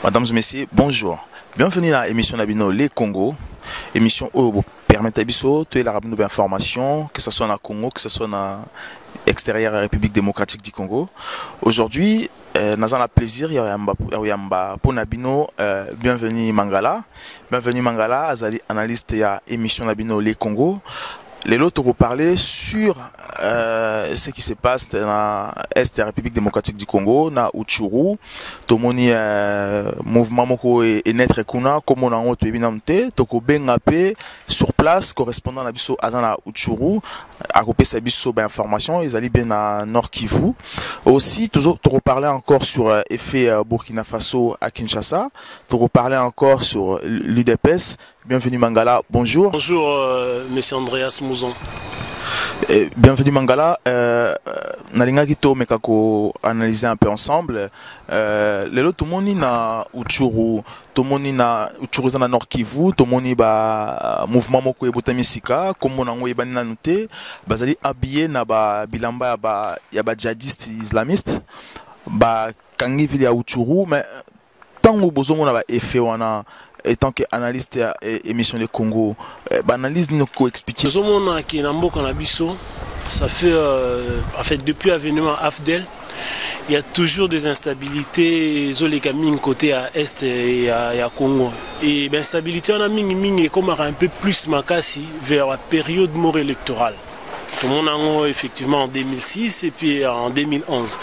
Mesdames et messieurs, bonjour. Bienvenue à l'émission Nabino Les Congo. Émission où permet à Bisso de la rabino d'information, que ce soit dans Congo, que ce soit dans l'extérieur de la République démocratique du Congo. Aujourd'hui, nous avons le plaisir, il y a un Nabino, bienvenue Mangala. Bienvenue Mangala, analyste de l'émission Nabino Les Congo. Les autres vont parler sur ce qui se passe dans l'Est de la République démocratique du Congo, na Utshuru, tomoni mouvement moko et naître kuna comme on a honte évidemment toko bengape sur place correspondant à biso azana Utshuru à couper sa biso information ils allaient bien à Nord Kivu. Aussi toujours te reparler encore sur effet Burkina Faso à Kinshasa, te reparler encore sur l'UDPS. Bienvenue Mangala, bonjour. Bonjour monsieur Andreas Mouzon. Bienvenue Mangala. Nalinga kito mekako analyser un peu ensemble. Lelo tomoni na Utshuru, tomoni na Utshuru za na Nord Kivu, tomoni ba mouvement moko ebotami sika, comme on ngo ebani na noté, bazali habillé na ba bilamba ya ba djihadistes islamistes, ba kangi ville ya Utshuru, mais tango bozomo na ba effet wana étant qu'analyste à émission de Congo, analyse nous expliquer. Ça fait en fait depuis l'avènement AFDEL, il y a toujours des instabilités zolégamines côté à Est et à Congo. Et l'instabilité on a mis comme un peu plus makasi vers la période mort électorale. Tout le monde a effectivement en 2006 et puis en 2011.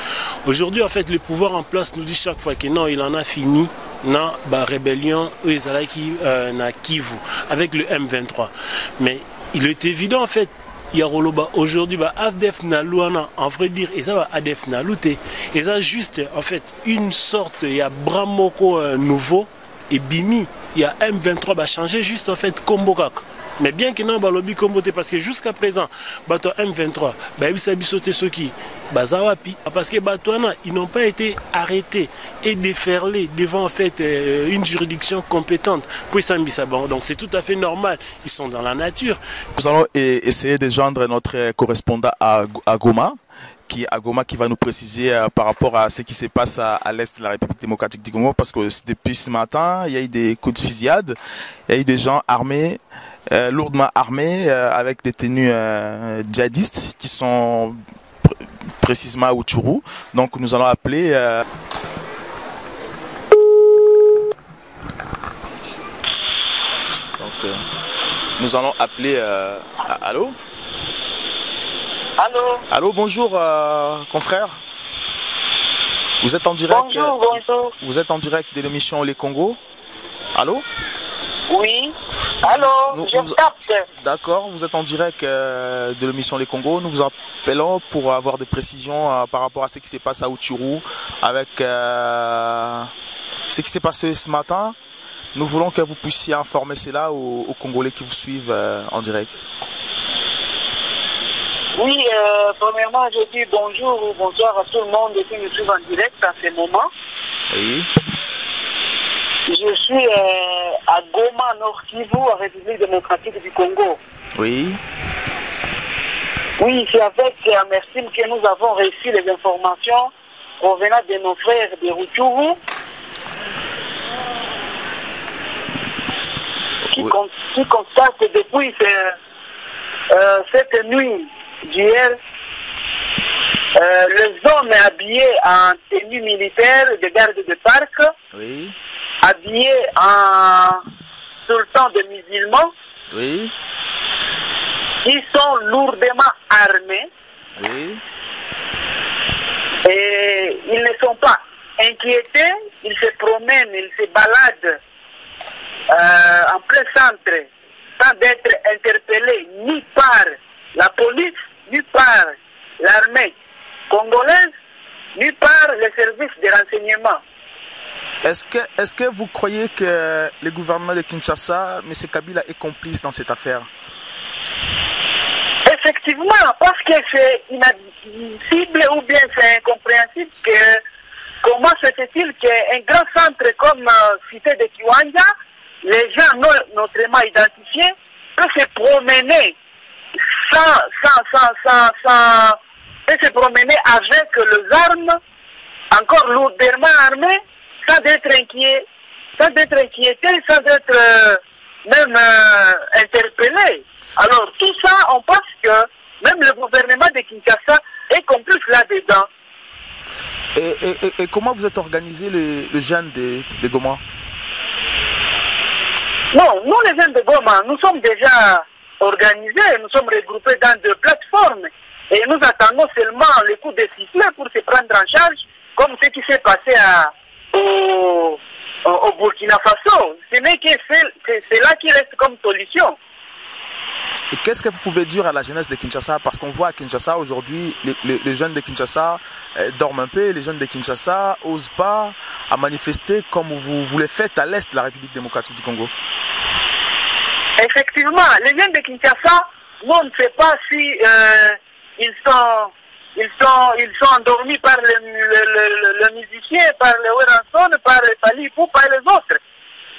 Aujourd'hui, en fait, le pouvoir en place nous dit chaque fois que non, il en a fini dans la rébellion na Kivu avec le M23. Mais il est évident en fait, il y a aujourd'hui AFDEF na luana en vrai dire et ça va ADF na luté et ça juste en fait une sorte il y a Bramoko nouveau et Bimi il y a M23 va changer juste en fait Kombokak. Mais bien que non, balobi comboté parce que jusqu'à présent, bateau M23, ils sauté ce qui, bazawapi, parce que bateauana, ils n'ont pas été arrêtés et déferlés devant en fait une juridiction compétente pour s'ambissa. Donc c'est tout à fait normal. Ils sont dans la nature. Nous allons essayer de joindre notre correspondant à Goma. Qui va nous préciser par rapport à ce qui se passe à l'Est de la République démocratique du Congo, parce que depuis ce matin, il y a eu des coups de fusillade, il y a eu des gens armés, lourdement armés, avec des tenues djihadistes qui sont précisément à Utshuru. Donc nous allons appeler... nous allons appeler... allô? Allô? Allô, bonjour confrère. Vous êtes en direct. Bonjour, bonjour. Vous êtes en direct de l'émission Les Congo. Allô? Oui. Allô, je capte. D'accord, vous êtes en direct de l'émission Les Congo. Nous vous appelons pour avoir des précisions par rapport à ce qui s'est passé à Utshuru avec ce qui s'est passé ce matin. Nous voulons que vous puissiez informer cela aux Congolais qui vous suivent en direct. Oui, premièrement, je dis bonjour ou bonsoir à tout le monde qui nous suit en direct à ce moment. Oui. Je suis à Goma, Nord Kivu, en République démocratique du Congo. Oui. Oui, c'est avec Amersim que nous avons reçu les informations provenant de nos frères de Rutshuru qui constatent depuis cette nuit d'hier, les hommes habillés en tenue militaire de garde de parc, oui, habillés en sultan de musulmans, oui, qui sont lourdement armés, oui, et ils ne sont pas inquiétés, ils se promènent, ils se baladent en plein centre sans d'être interpellés ni par la police, ni par l'armée congolaise, ni par les services de renseignement. Est-ce que vous croyez que le gouvernement de Kinshasa, M. Kabila, est complice dans cette affaire? Effectivement, parce que c'est inadmissible ou bien c'est incompréhensible que comment se fait-il qu'un grand centre comme Cité de Kiwanja les gens non notamment identifiés peuvent se promener peuvent se promener avec les armes encore lourdement armées, sans être inquiétés, sans être même interpellés. Alors tout ça, on pense que même le gouvernement de Kinshasa est complice là-dedans. Et comment vous êtes organisé le jeune de Goma? Non, nous les jeunes de Goma, nous sommes déjà organisés, nous sommes regroupés dans deux plateformes et nous attendons seulement le coup de sifflet pour se prendre en charge, comme ce qui s'est passé au Burkina Faso. Ce n'est que c'est là qui reste comme solution. Et qu'est-ce que vous pouvez dire à la jeunesse de Kinshasa? Parce qu'on voit à Kinshasa aujourd'hui, les jeunes de Kinshasa dorment un peu, les jeunes de Kinshasa n'osent pas à manifester comme vous le faites à l'est de la République démocratique du Congo. Effectivement, les jeunes de Kinshasa, nous on ne sait pas si ils sont endormis par le musicien, par le Weranson, par le Falipou, par les autres.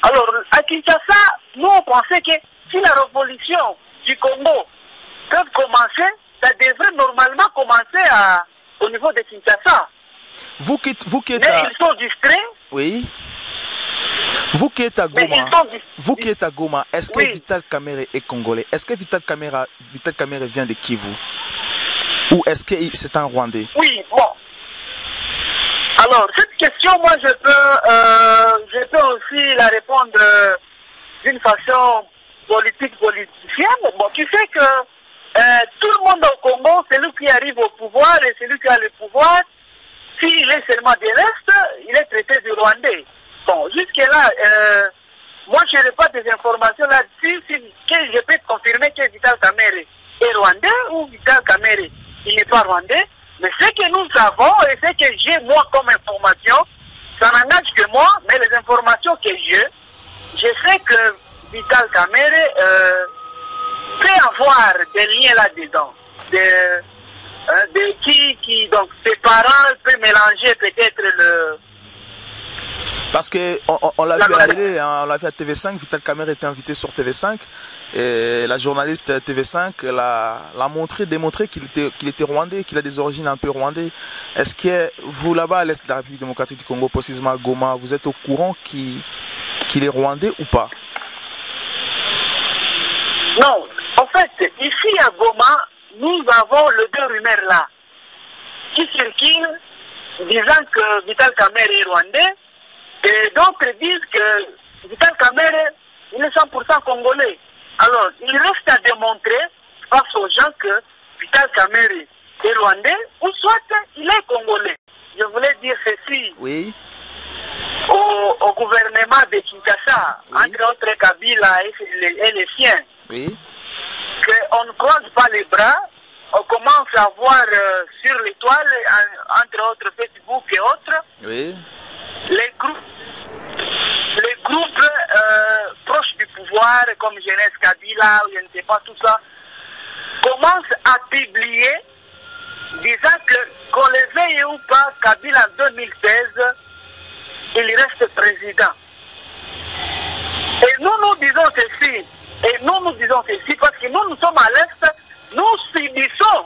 Alors, à Kinshasa, nous on pensait que si la révolution du Congo peut commencer, ça devrait normalement commencer au niveau de Kinshasa. Vous qui êtes ils sont distraits. Oui. Vous qui êtes à Goma, est-ce que Vital Kamerhe est congolais? Est-ce que Vital Kamerhe vient de Kivu? Ou est-ce que c'est un Rwandais? Oui, bon. Alors, cette question, moi, je peux aussi la répondre d'une façon politicienne. Bon, tu sais que tout le monde au Congo, celui qui arrive au pouvoir et celui qui a le pouvoir, s'il est seulement de l'Est, il est traité du Rwandais. Bon, jusque-là, moi, je n'ai pas des informations là-dessus, que je peux confirmer que Vital Kamerhe est Rwandais ou Vital Kamerhe, il n'est pas Rwandais. Mais ce que nous savons et ce que j'ai moi comme information, ça n'engage que moi, mais les informations que je sais que Vital Kamerhe peut avoir des liens là-dedans. Donc ses parents peuvent mélanger peut-être le... Parce qu'on l'a vu à télé, hein, on l'a vu à TV5, Vital Kamerhe était invité sur TV5 et la journaliste TV5 l'a démontré qu'il était rwandais, qu'il a des origines un peu rwandais. Est-ce que vous là-bas à l'est de la République démocratique du Congo, précisément à Goma, vous êtes au courant qu'il est rwandais ou pas? Non, en fait, ici à Goma, nous avons les deux rumeurs là qui circulent disant que Vital Kamerhe est rwandais. Et d'autres disent que Vital Kamerhe, il est 100% congolais. Alors, il reste à démontrer face aux gens que Vital Kamerhe est rwandais ou soit il est congolais. Je voulais dire ceci au gouvernement de Kinshasa, entre autres Kabila et les siens, qu'on ne croise pas les bras. On commence à voir sur l'étoile, entre autres Facebook et autres, les groupes proches du pouvoir, comme Jeunesse Kabila, ou je ne sais pas tout ça, commencent à publier, disant que qu'on le veuille ou pas, Kabila en 2016, il reste président. Et nous disons ceci, parce que nous sommes à l'Est, nous subissons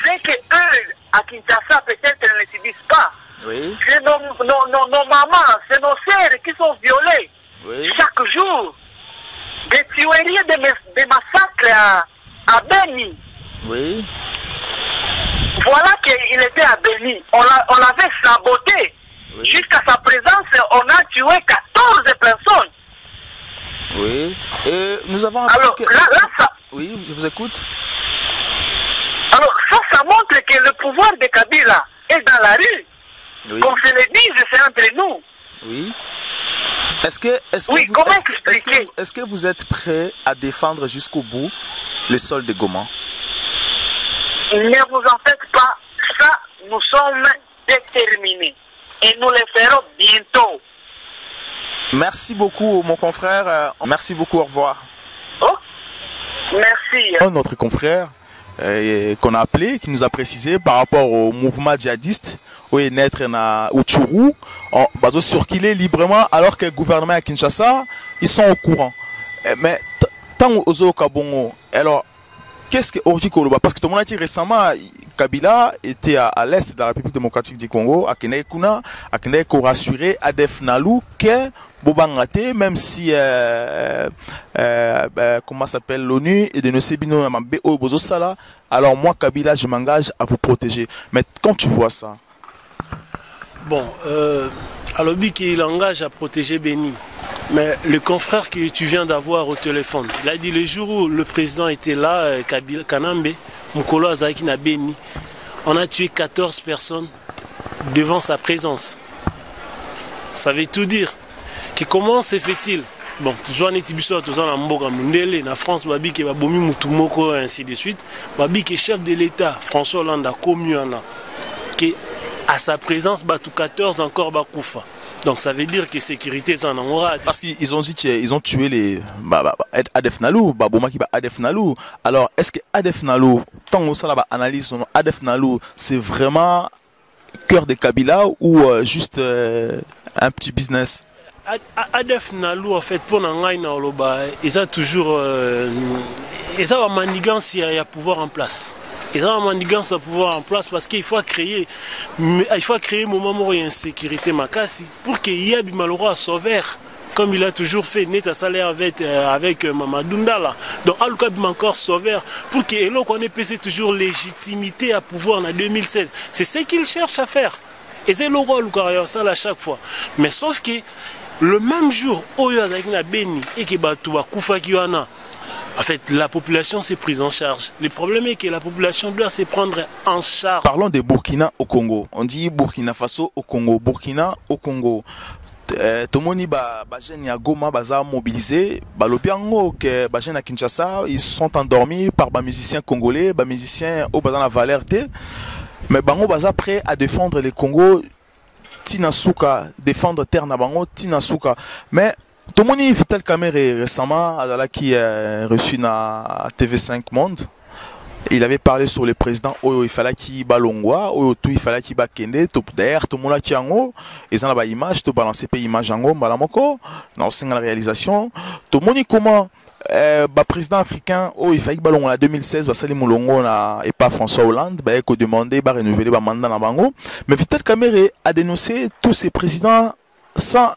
ce que eux, à Kinshasa, peut-être ne subissent pas. C'est nos mamans, c'est nos sœurs qui sont violées chaque jour. Des tueries, des massacres à Beni. Voilà qu'il était à Beni. On l'avait saboté. Jusqu'à sa présence, on a tué 14 personnes. Et nous avons... Alors, ça... Oui, je vous écoute. Alors, ça montre que le pouvoir de Kabila est dans la rue. Qu'on se le dise, c'est entre nous. Est-ce que vous êtes prêt à défendre jusqu'au bout les sols de Goma? Ne vous en faites pas. Ça, nous sommes déterminés. Et nous le ferons bientôt. Merci beaucoup, mon confrère. Merci beaucoup, au revoir. Merci. Notre confrère qu'on a appelé, qui nous a précisé par rapport au mouvement djihadiste oui, naître na Uchuru, bazo circuler librement alors que le gouvernement à Kinshasa, ils sont au courant. Mais tant aux Kabongo, alors qu'est-ce que Orji Koloba? Parce que tout le monde a dit récemment, Kabila était à l'est de la République démocratique du Congo, à Kenaïkouna, à Kenaïko rassuré Adef Nalou que Bobangate, même si comment s'appelle l'ONU et de nos Sébino Namabé au Bozosala, alors moi Kabila je m'engage à vous protéger. Mais quand tu vois ça, bon, alors qu'il engage à protéger Béni. Mais le confrère que tu viens d'avoir au téléphone, il a dit le jour où le président était là, Kabila Kanambe, Mukolo Azaki na Béni, on a tué 14 personnes devant sa présence. Ça veut tout dire. Que comment se fait-il? Bon, toujours en Etibiso, toujours en Mboga Mundele, en France, Babi qui va bomi Mutumoko, ainsi de suite. Babi qui est chef de l'État, François Hollande a commis qui à sa présence, Batou 14 encore Bakoufa. Donc ça veut dire que sécurité ça en aura. Parce qu'ils ont dit qu'ils ont tué les Adef Nalou, Baboma qui va Adef Nalou. Alors est-ce que Adef Nalou, tant que ça là analyse Adef Nalou, c'est vraiment cœur de Kabila ou juste un petit business? Adef Nalou en fait pour n'engager na oloba, ils ont toujours ils ont une manigance à pouvoir en place. Ils ont une manigance à pouvoir en place parce qu'il faut créer un moment où il y a une sécurité makasi pour qu'il y ait malheureux à sauver comme il a toujours fait net à salaire avec Mamadou Ndala. Donc Aluka encore sauveur pour qu'il ait passé toujours légitimité à pouvoir en 2016. C'est ce qu'il cherche à faire. Et c'est le rôle ça à chaque fois. Mais sauf que le même jour où il y a Béni et que Koufa Kiwana, en fait, la population s'est prise en charge. Le problème est que la population doit se prendre en charge. Parlons de Burkina au Congo. On dit Burkina Faso au Congo. Burkina au Congo. Tomoni Bajen ya Goma baza mobilisé. Balobiango que Bajen à Kinshasa, ils sont endormis par des musiciens congolais, des musiciens au bazan la valeur. Mais Bango baza prêt à défendre le Congo. Tinasuka, défendre terre na Bango, Tinasuka. Mais Tomoni Vital Kamerhe récemment, qui a reçu na TV5 Monde, il avait parlé sur le président Oyo il fallait qu'il balongwa, Oyo tout il fallait qu'il bakende, d'ailleurs tout le monde qui ango, ils ont la image, tout balancer pays image ango, balamoko, dans la réalisation, tout le monde comment président africain Oyo il fallait qu'il balongwa en 2016, Basali Moulongo et pas François Hollande, bah il demandé, bah renouveler bah mandat na bango, mais Vital Kamerhe a dénoncé tous ces présidents sans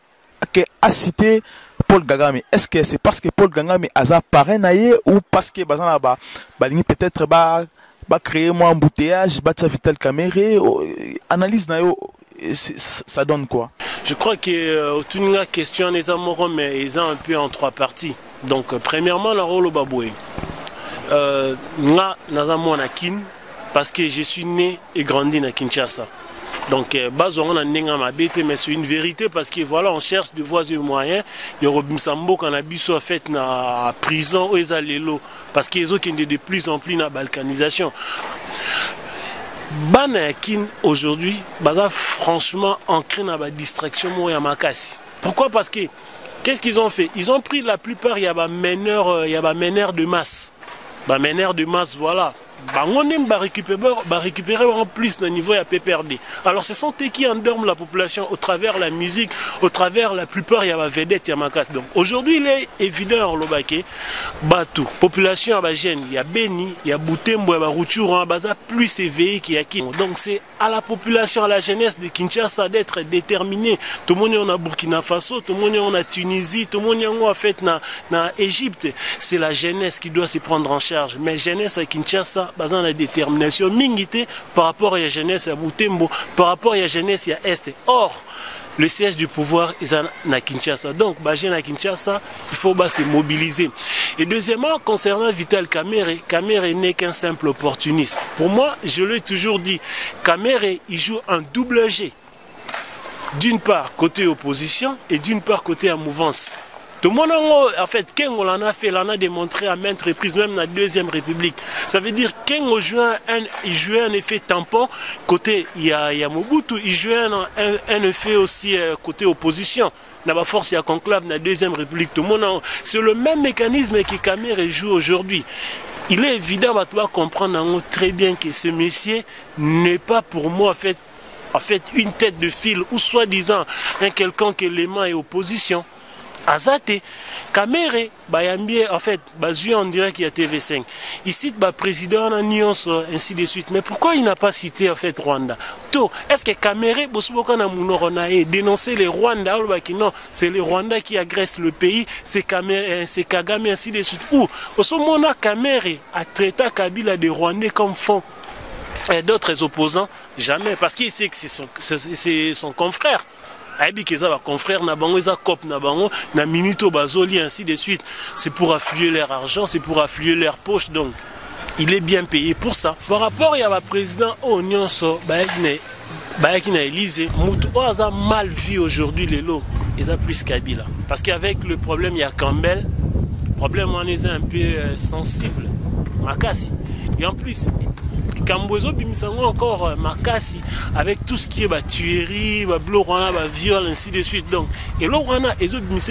que a cité Paul Kagame. Est-ce que c'est parce que Paul Kagame a parrainé ou parce que peut-être va créer moins embouteillage, Vital Kamerhe, analyse ça donne quoi? Je crois que toute une question les amoureux mais ils ont un peu en trois parties. Donc premièrement la rôle au baboué. Nga nazamona kin parce que je suis né et grandi à Kinshasa. Donc, mais c'est une vérité parce que voilà, on cherche de voies et moyens. Il y a Robinsambo qu'on a soit fait dans la prison parce qu'ils ont de plus en plus dans la balkanisation. Banakin aujourd'hui, franchement, ancré dans la distraction. Pourquoi? Parce que qu'est-ce qu'ils ont fait? Ils ont pris la plupart, il y a des meneurs de masse. Meneurs de masse, voilà. On va récupérer en plus le niveau à PPRD. Alors ce sont eux qui endorment la population au travers de la musique, au travers la plupart il y a la vedette, il y a ma casse. Donc aujourd'hui il est évident Lobake, Batou, population à Bajen, il y a Beni, il y a Boutembo, il y a Rutshuru, Baza plus éveillé qu'il y a qui. Donc c'est à la population, à la jeunesse de Kinshasa d'être déterminée. Tout le monde est en Burkina Faso, tout le monde est en Tunisie, tout le monde est en fait dans Égypte. C'est la jeunesse qui doit se prendre en charge. Mais jeunesse à Kinshasa, basant la détermination mingité par rapport à la jeunesse à Boutembo, par rapport à la jeunesse à Est. Or, le siège du pouvoir est à Kinshasa. Donc, Bajen à Kinshasa, il faut se mobiliser. Et deuxièmement, concernant Vital Kamerhe, Kamerhe n'est qu'un simple opportuniste. Pour moi, je l'ai toujours dit, Kamerhe, il joue un double jeu. D'une part, côté opposition et d'une part, côté mouvance. Tout le monde, en fait, Kengo l'en a fait, l'en a démontré à maintes reprises, même dans la Deuxième République. Ça veut dire Kengo il jouait un effet tampon, côté il y a Mobutu, il jouait un effet aussi côté opposition. Dans la force, il y a conclave dans la Deuxième République. Tout le monde, c'est le même mécanisme que Kamerhe joue aujourd'hui. Il est évident, on va comprendre très bien que ce monsieur n'est pas pour moi, en fait, en fait une tête de file ou soi-disant un quelconque élément et opposition. Azate, Kamere, Bayambie, en fait, Bazui on dirait qu'il y a TV5. Il cite président en nuance, ainsi de suite. Mais pourquoi il n'a pas cité en fait Rwanda? Est-ce que Kamere, dénoncer les Rwandais? Non, c'est les Rwandais qui agressent le pays, c'est Kagame, ainsi de suite. Ou, au moment où Kamere a traité Kabila des Rwandais comme font d'autres opposants, jamais, parce qu'il sait que c'est son confrère. Confrère cop na minito bazoli ainsi de suite. C'est pour affluer leur argent, c'est pour affluer leur poche, donc il est bien payé pour ça. Par rapport à la président Onyonso Bayakina Élysée, Moutou a mal vu aujourd'hui les lots, ils ont plus Kabila. Parce qu'avec le problème, il y a Campbell, le problème on est un peu sensible, Makassi. Et en plus, Kambozo Bimisango encore Makassi avec tout ce qui est tuerie, viol, ainsi de suite. Donc, et là, on a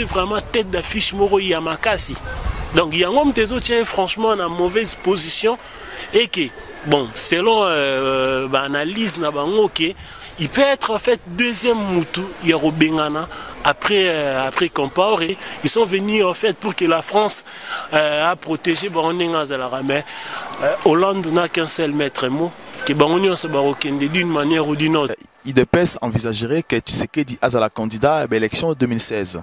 vraiment tête d'affiche Moro Yamakassi. Donc, il y a un homme qui franchement en mauvaise position et que, bon, selon l'analyse, il peut être en fait deuxième Moutou, Yarobengana, après Compaoré. Ils sont venus en fait pour que la France a protégé mais Hollande n'a qu'un seul maître mot, que d'une manière ou d'une autre. IDPS envisagerait que Tshisekedi a la candidat à l'élection 2016,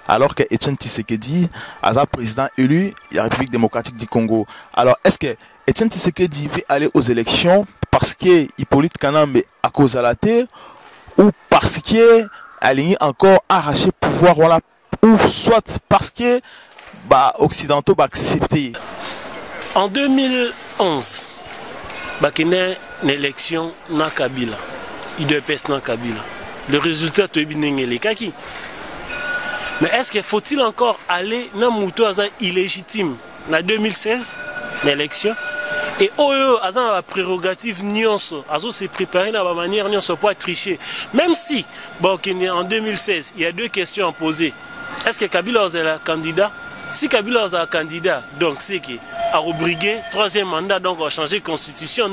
alors que Etienne Tshisekedi a président élu de la République démocratique du Congo. Alors, est-ce que Etienne Tshisekedi veut aller aux élections parce que Hippolyte Kanambe à cause de la terre ou parce que aligné encore arraché pouvoir, voilà, ou soit parce que occidentaux accepté. En 2011, il y a une élection dans Kabila. IDPS dans Kabila. Le résultat est kaki. Mais est-ce qu'il faut-il encore aller dans Moutou illégitime en 2016, l'élection? Et eux, ils ont la prérogative nuance, ils ont se préparé de la manière nuance pour tricher. Même si, en 2016, il y a deux questions à poser. Est-ce que Kabila est le candidat? Si Kabila est un candidat, donc c'est qu'il a rebrigué troisième mandat, donc on a changé de constitution,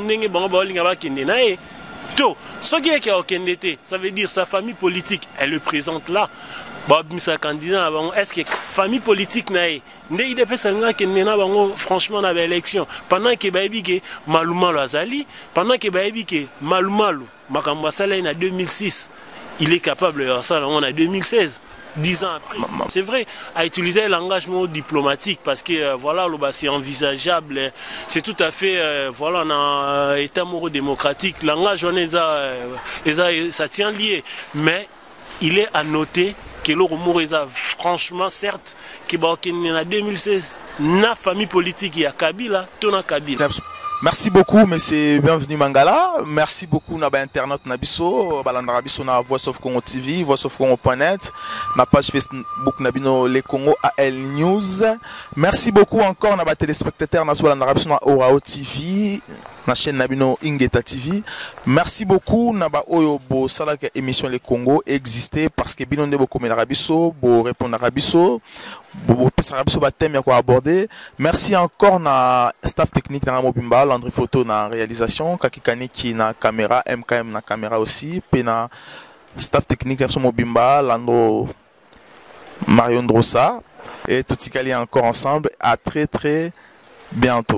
ça veut dire sa famille politique, elle le présente là. Est-ce que la famille politique franchement dans l'élection pendant que Malumalu Azali, pendant que Malumalu en 2006, il est capable de faire ça en 2016. 10 ans après, c'est vrai, à utiliser l'engagement diplomatique parce que voilà, c'est envisageable, c'est tout à fait, voilà, on a un état moral démocratique, l'engagement ça tient lié, mais il est à noter que l'Oromo est franchement, certes, que en 2016, la famille politique, il y a Kabila, tout na Kabila. Merci beaucoup, monsieur Bienvenu Mangala. Merci beaucoup na internet nabiso, balandrabiso na Voice of Congo TV, Voice of Congo.net, ma page Facebook nabino les Congo AL News. Merci beaucoup encore na téléspectateurs na balandrabiso na Orao TV, na chaîne nabino Ingeta TV. Merci beaucoup na oyo bo salaka émission les Congo existait parce que bino ndebo komela rabiso, bo répondre rabiso. Merci encore na staff technique na Mobimba, Landry Photo na réalisation, Kakikani qui na caméra, MKM na caméra aussi, puis na staff technique na Mobimba, Lando Marion Drossa et tout Tikali encore ensemble. À très bientôt.